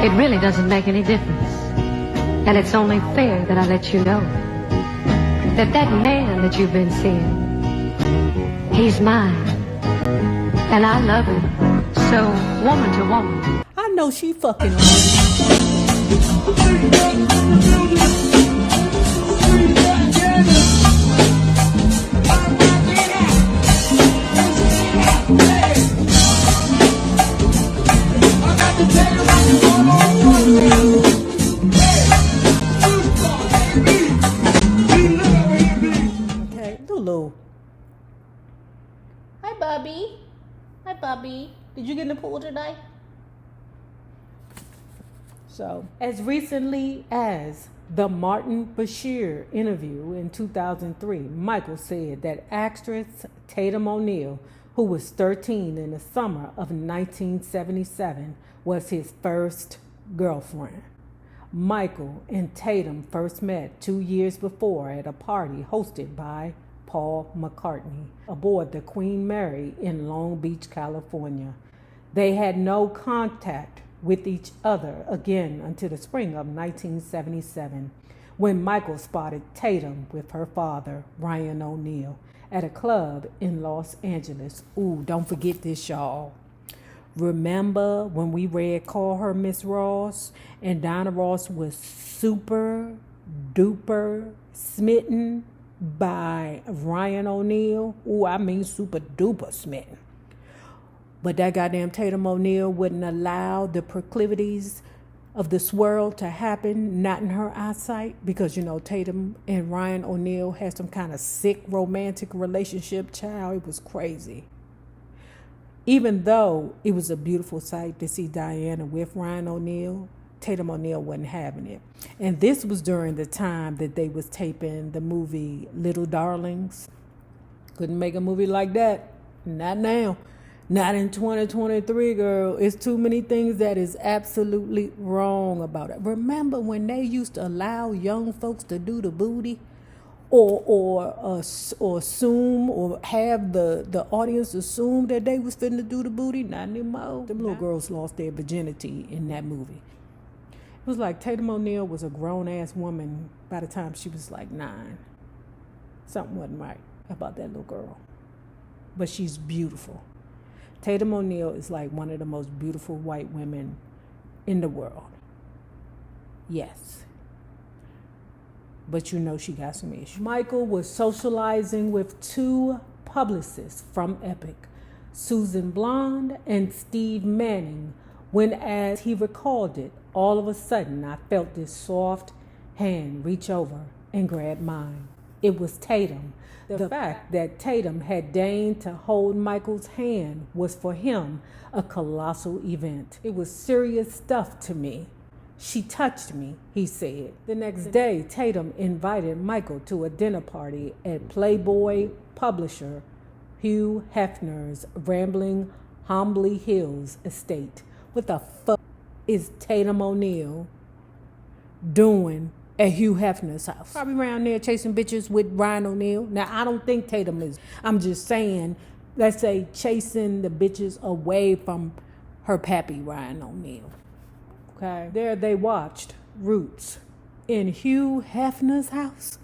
It really doesn't make any difference. And it's only fair that I let you know that that man that you've been seeing, he's mine. And I love him. So, woman to woman. I know she fucking Lulu. Hi, Bubby. Hi, Bubby. Did you get in the pool today? So, as recently as the Martin Bashir interview in 2003, Michael said that actress Tatum Oneil, who was 13 in the summer of 1977, was his first girlfriend. Michael and Tatum first met 2 years before at a party hosted by Paul McCartney aboard the Queen Mary in Long Beach, California. They had no contact with each other again until the spring of 1977, when Michael spotted Tatum with her father, Ryan Oneil, at a club in Los Angeles. Ooh, don't forget this, y'all. Remember when we read Call Her Miss Ross, and Donna Ross was super duper smitten by Ryan Oneil? Ooh, I mean super duper smitten. But that goddamn Tatum Oneil wouldn't allow the proclivities of the swirl to happen, not in her eyesight, because, you know, Tatum and Ryan Oneil had some kind of sick romantic relationship. Child, it was crazy. Even though it was a beautiful sight to see Diana with Ryan Oneil, Tatum Oneil wasn't having it. And this was during the time that they was taping the movie Little Darlings. Couldn't make a movie like that. Not now. Not in 2023, girl. It's too many things that is absolutely wrong about it. Remember when they used to allow young folks to do the booty? Or assume, or have the audience assume that they was finna do the booty? Not anymore. Them little girls lost their virginity in that movie. It was like Tatum Oneil was a grown-ass woman by the time she was like 9. Something wasn't right about that little girl. But she's beautiful. Tatum Oneil is like one of the most beautiful white women in the world. Yes. But you know she got some issues. Michael was socializing with 2 publicists from Epic, Susan Blonde and Steve Manning, when, as he recalled it, all of a sudden I felt this soft hand reach over and grab mine. It was Tatum. The fact that Tatum had deigned to hold Michael's hand was for him a colossal event. It was serious stuff to me. She touched me, he said. The next day, Tatum invited Michael to a dinner party at Playboy publisher Hugh Hefner's rambling Hombley Hills estate. What the fuck is Tatum Oneil doing at Hugh Hefner's house? Probably around there chasing bitches with Ryan Oneil. Now, I don't think Tatum is. I'm just saying, let's say chasing the bitches away from her pappy, Ryan Oneil. Okay. There they watched Roots in Hugh Hefner's house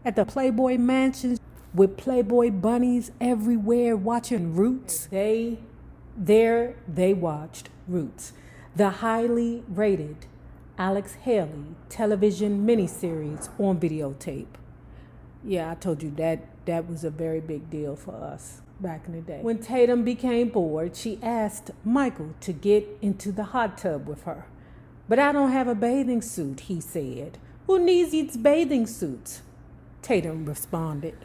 at the Playboy mansion with Playboy bunnies everywhere watching Roots. They watched Roots, the highly rated Alex Haley television miniseries on videotape. Yeah, I told you that was a very big deal for us back in the day. When Tatum became bored, she asked Michael to get into the hot tub with her. But I don't have a bathing suit, he said. Who needs these bathing suits? Tatum responded.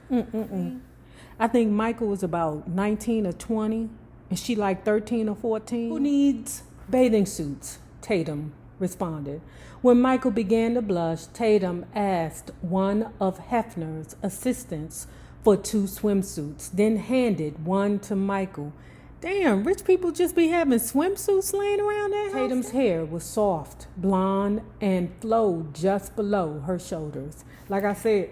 I think Michael was about 19 or 20, and she like 13 or 14. Who needs bathing suits? Tatum responded. When Michael began to blush, Tatum asked one of Hefner's assistants for 2 swimsuits, then handed one to Michael. Damn, rich people just be having swimsuits laying around their house. Tatum's hair was soft, blonde, and flowed just below her shoulders. Like I said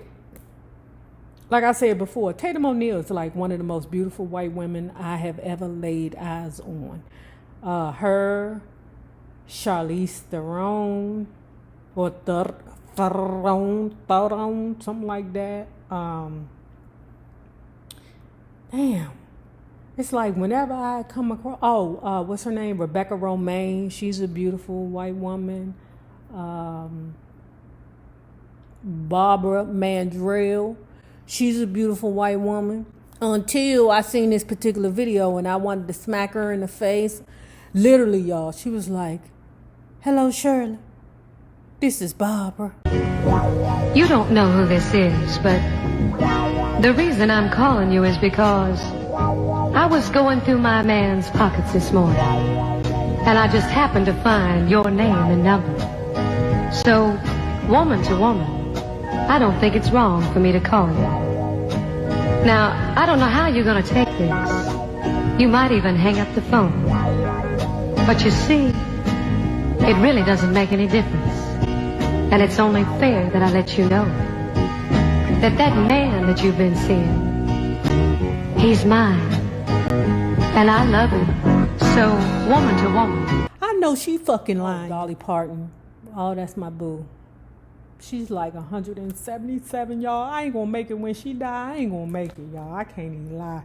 before, Tatum Oneil is like one of the most beautiful white women I have ever laid eyes on. Her, Charlize Theron or Theron, something like that. Damn. It's like whenever I come across, what's her name? Rebecca Romaine. She's a beautiful white woman. Barbara Mandrell. She's a beautiful white woman. Until I seen this particular video and I wanted to smack her in the face. Literally, y'all, she was like, "Hello, Shirley. This is Barbara." You don't know who this is, but the reason I'm calling you is because I was going through my man's pockets this morning, and I just happened to find your name and number. So, woman to woman, I don't think it's wrong for me to call you. Now, I don't know how you're going to take this. You might even hang up the phone. But you see, it really doesn't make any difference. And it's only fair that I let you know that that man that you've been seeing, he's mine. And I love him. So, woman to woman. I know she fucking lying. Dolly Parton. Oh, that's my boo. She's like 177, y'all. I ain't gonna make it when she die. I ain't gonna make it, y'all. I can't even lie.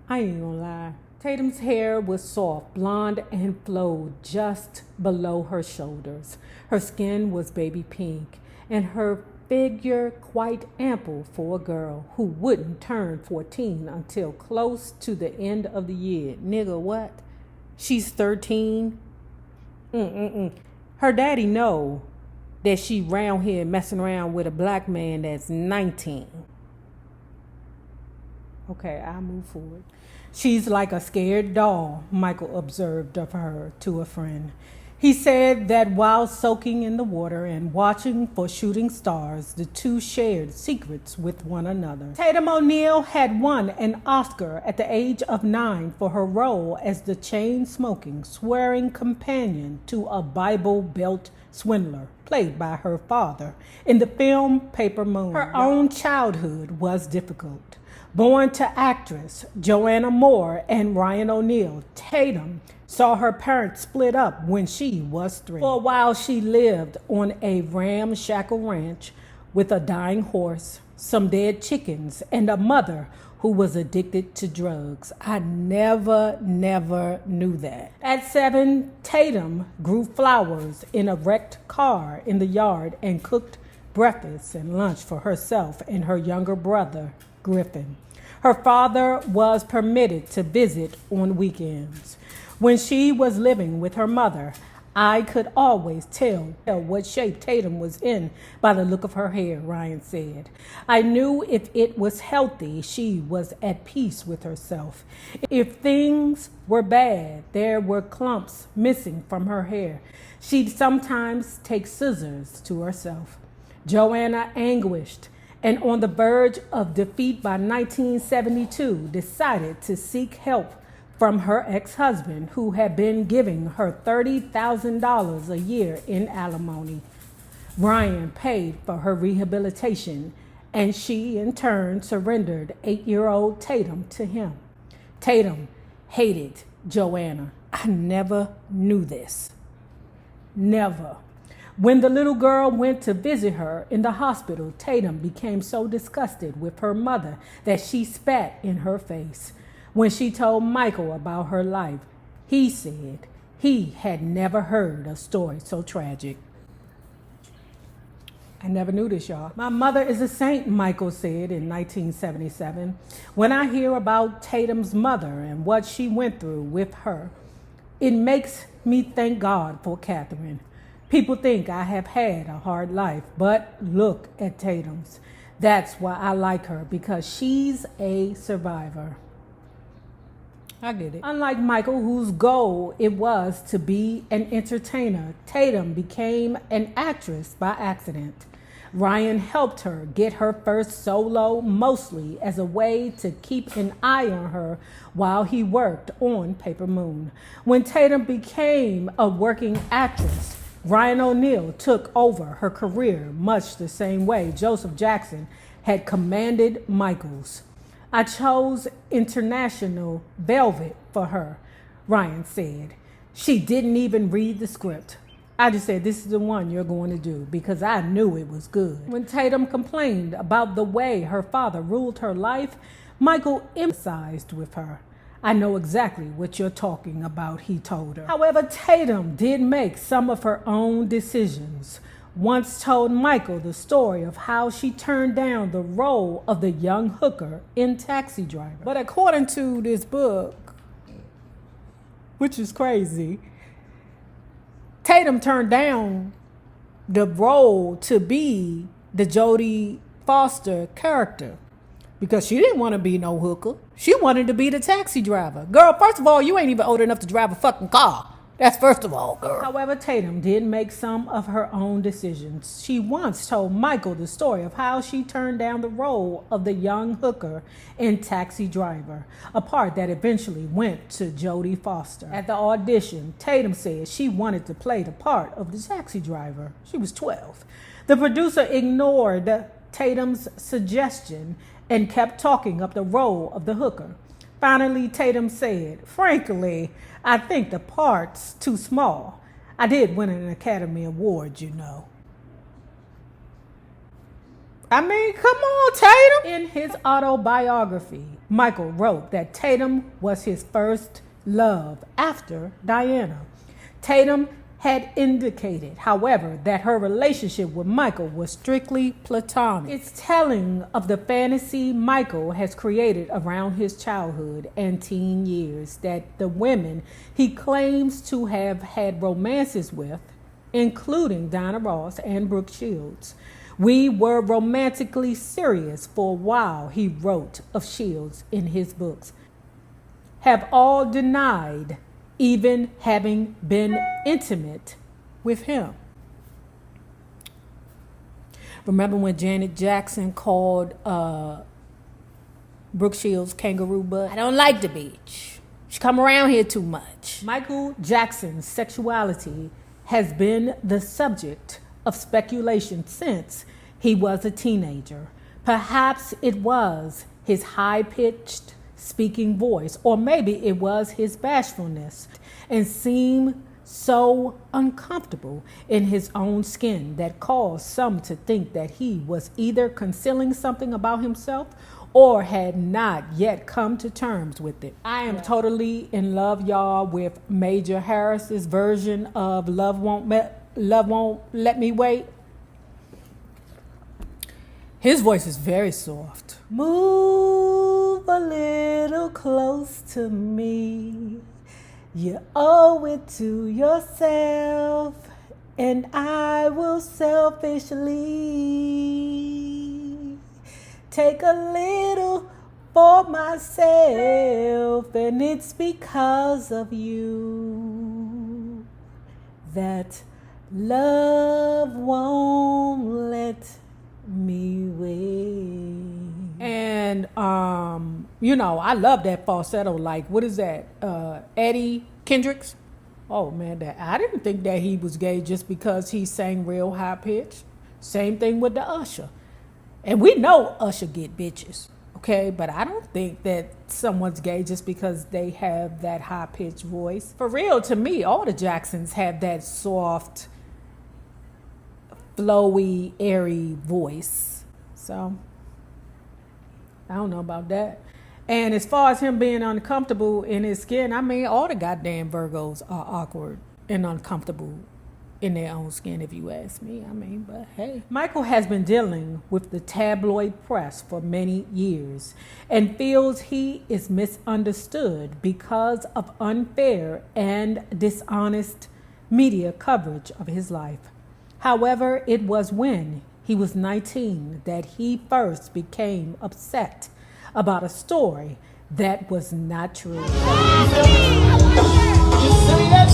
I ain't gonna lie. Tatum's hair was soft, blonde, and flowed just below her shoulders. Her skin was baby pink, and her figure quite ample for a girl who wouldn't turn 14 until close to the end of the year. Nigga, what? She's 13? Her daddy know that she round here messing around with a black man that's 19. Okay, I'll move forward. She's like a scared doll, Michael observed of her to a friend. He said that while soaking in the water and watching for shooting stars, the two shared secrets with one another. Tatum Oneil had won an Oscar at the age of 9 for her role as the chain-smoking, swearing companion to a Bible Belt swindler, played by her father, in the film Paper Moon. Her own childhood was difficult. Born to actress Joanna Moore and Ryan Oneil, Tatum saw her parents split up when she was 3. For a while, she lived on a ramshackle ranch with a dying horse, some dead chickens, and a mother who was addicted to drugs. I never knew that. At 7, Tatum grew flowers in a wrecked car in the yard and cooked breakfast and lunch for herself and her younger brother, Griffin. Her father was permitted to visit on weekends. When she was living with her mother, I could always tell what shape Tatum was in by the look of her hair, Ryan said. I knew if it was healthy, she was at peace with herself. If things were bad, there were clumps missing from her hair. She'd sometimes take scissors to herself. Joanna anguished and on the verge of defeat by 1972, decided to seek help from her ex-husband, who had been giving her $30,000 a year in alimony. Ryan paid for her rehabilitation, and she, in turn, surrendered 8-year-old Tatum to him. Tatum hated Joanna. I never knew this. Never. When the little girl went to visit her in the hospital, Tatum became so disgusted with her mother that she spat in her face. When she told Michael about her life, he said he had never heard a story so tragic. I never knew this, y'all. My mother is a saint, Michael said in 1977. When I hear about Tatum's mother and what she went through with her, it makes me thank God for Catherine. People think I have had a hard life, but look at Tatum's. That's why I like her, because she's a survivor. I get it. Unlike Michael, whose goal it was to be an entertainer, Tatum became an actress by accident. Ryan helped her get her first solo, mostly as a way to keep an eye on her while he worked on Paper Moon. When Tatum became a working actress, Ryan Oneil took over her career much the same way Joseph Jackson had commanded Michael's. I chose International Velvet for her, Ryan said. She didn't even read the script. I just said, this is the one you're going to do because I knew it was good. When Tatum complained about the way her father ruled her life, Michael emphasized with her. I know exactly what you're talking about, he told her. However, Tatum did make some of her own decisions. Once told Michael the story of how she turned down the role of the young hooker in Taxi Driver. But according to this book, which is crazy, Tatum turned down the role to be the Jodie Foster character because she didn't want to be no hooker. She wanted to be the taxi driver. Girl, first of all, you ain't even old enough to drive a fucking car. That's first of all, girl. However, Tatum did make some of her own decisions. She once told Michael the story of how she turned down the role of the young hooker in Taxi Driver, a part that eventually went to Jodie Foster. At the audition, Tatum said she wanted to play the part of the taxi driver. She was 12. The producer ignored Tatum's suggestion and kept talking up the role of the hooker. Finally, Tatum said, frankly, I think the part's too small. I did win an Academy Award, you know. I mean, come on, Tatum. In his autobiography, Michael wrote that Tatum was his first love after Diana. Tatum had indicated, however, that her relationship with Michael was strictly platonic. It's telling of the fantasy Michael has created around his childhood and teen years that the women he claims to have had romances with, including Diana Ross and Brooke Shields, we were romantically serious for a while, he wrote of Shields in his books, have all denied even having been intimate with him. Remember when Janet Jackson called Brooke Shields kangaroo butt? I don't like the bitch. She come around here too much. Michael Jackson's sexuality has been the subject of speculation since he was a teenager. Perhaps it was his high-pitched speaking voice, or maybe it was his bashfulness, and seemed so uncomfortable in his own skin that caused some to think that he was either concealing something about himself or had not yet come to terms with it. I am totally in love, y'all, with Major Harris's version of Love Won't Let Me Wait. His voice is very soft. Move a little close to me. You owe it to yourself, and I will selfishly take a little for myself, and it's because of you that love won't let me wait. And I love that falsetto. Like, what is that? Eddie Kendricks. Oh man, I didn't think that he was gay just because he sang real high pitch. Same thing with the Usher. And we know Usher get bitches, okay? But I don't think that someone's gay just because they have that high pitched voice. For real, to me, all the Jacksons have that soft, flowy, airy voice. So I don't know about that. And as far as him being uncomfortable in his skin, I mean, all the goddamn Virgos are awkward and uncomfortable in their own skin, if you ask me. I mean, but hey. Michael has been dealing with the tabloid press for many years and feels he is misunderstood because of unfair and dishonest media coverage of his life. However, it was when he was 19 that he first became upset about a story that was not true. You say that